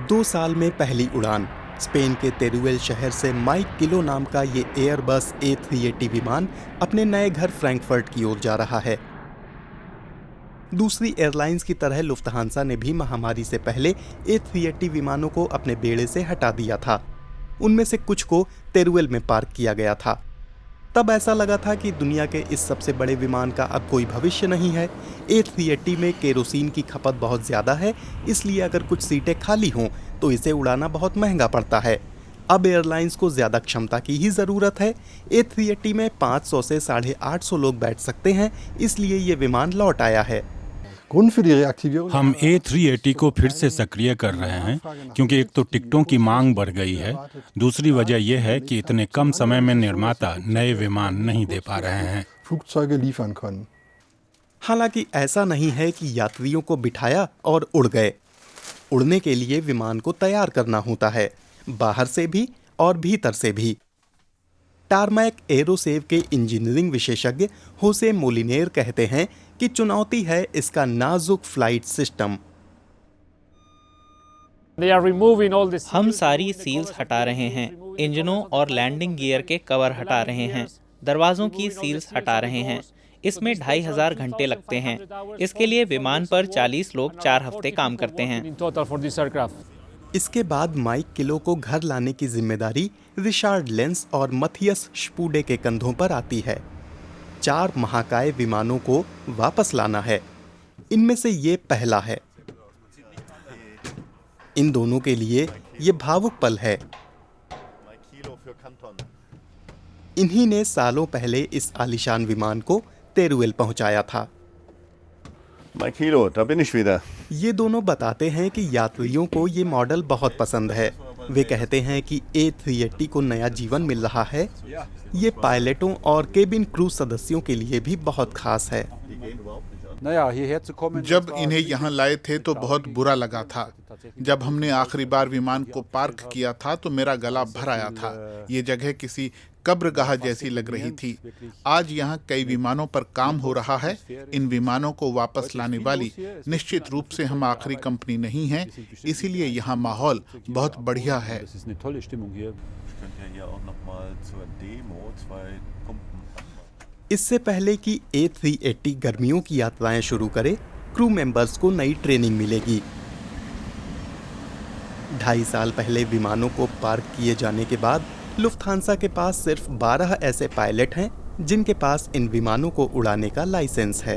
2 साल में पहली उड़ान। स्पेन के तेरुएल शहर से माइक किलो नाम का ये एयरबस A380 विमान अपने नए घर फ्रैंकफर्ट की ओर जा रहा है। दूसरी एयरलाइंस की तरह लुफ्तहांसा ने भी महामारी से पहले A380 विमानों को अपने बेड़े से हटा दिया था। उनमें से कुछ को तेरुएल में पार्क किया गया था। तब ऐसा लगा था कि दुनिया के इस सबसे बड़े विमान का अब कोई भविष्य नहीं है। A380 में केरोसिन की खपत बहुत ज़्यादा है, इसलिए अगर कुछ सीटें खाली हों तो इसे उड़ाना बहुत महंगा पड़ता है। अब एयरलाइंस को ज़्यादा क्षमता की ही ज़रूरत है। A380 में 500 से 850 लोग बैठ सकते हैं, इसलिए ये विमान लौट आया है। हम A380 को फिर से सक्रिय कर रहे हैं क्योंकि एक तो टिकटों की मांग बढ़ गई है, दूसरी वजह यह है कि इतने कम समय में निर्माता नए विमान नहीं दे पा रहे हैं। हालांकि ऐसा नहीं है कि यात्रियों को बिठाया और उड़ गए। उड़ने के लिए विमान को तैयार करना होता है, बाहर से भी और भीतर से भी। टारमैक एरोसेव के इंजीनियरिंग विशेषज्ञ होसे मोलिनेर कहते हैं कि चुनौती है इसका नाजुक फ्लाइट सिस्टम। हम सारी सील्स हटा रहे हैं, इंजनों और लैंडिंग गियर के कवर हटा रहे हैं, दरवाजों की सील्स हटा रहे हैं। इसमें 2500 घंटे लगते हैं। इसके लिए विमान पर 40 लोग 4 हफ्ते काम करते हैं। इसके बाद माइक किलो को घर लाने की जिम्मेदारी रिचार्ड लेंस और मथियस स्पूडे के कंधों पर आती है। 4 महाकाय विमानों को वापस लाना है। इनमें से ये पहला है। इन दोनों के लिए ये भावुक पल है। इन्हीं ने सालों पहले इस आलीशान विमान को तेरुएल पहुंचाया था। ये दोनों बताते हैं कि यात्रियों को ये मॉडल बहुत पसंद है। वे कहते हैं कि A380 को नया जीवन मिल रहा है। ये पायलटों और केबिन क्रू सदस्यों के लिए भी बहुत खास है। जब इन्हें यहाँ लाए थे तो बहुत बुरा लगा था। जब हमने आखिरी बार विमान को पार्क किया था तो मेरा गला भर आया था। ये जगह किसी कब्रगाह जैसी लग रही थी। आज यहाँ कई विमानों पर काम हो रहा है। इन विमानों को वापस लाने वाली निश्चित रूप से हम आखिरी कंपनी नहीं हैं, इसीलिए यहाँ माहौल बहुत बढ़िया है। इससे पहले कि A380 गर्मियों की यात्राएं शुरू करे, क्रू मेंबर्स को नई ट्रेनिंग मिलेगी। 2.5 साल पहले विमानों को पार्क किए जाने के बाद लुफ्थहांसा के पास सिर्फ 12 ऐसे पायलट हैं जिनके पास इन विमानों को उड़ाने का लाइसेंस है।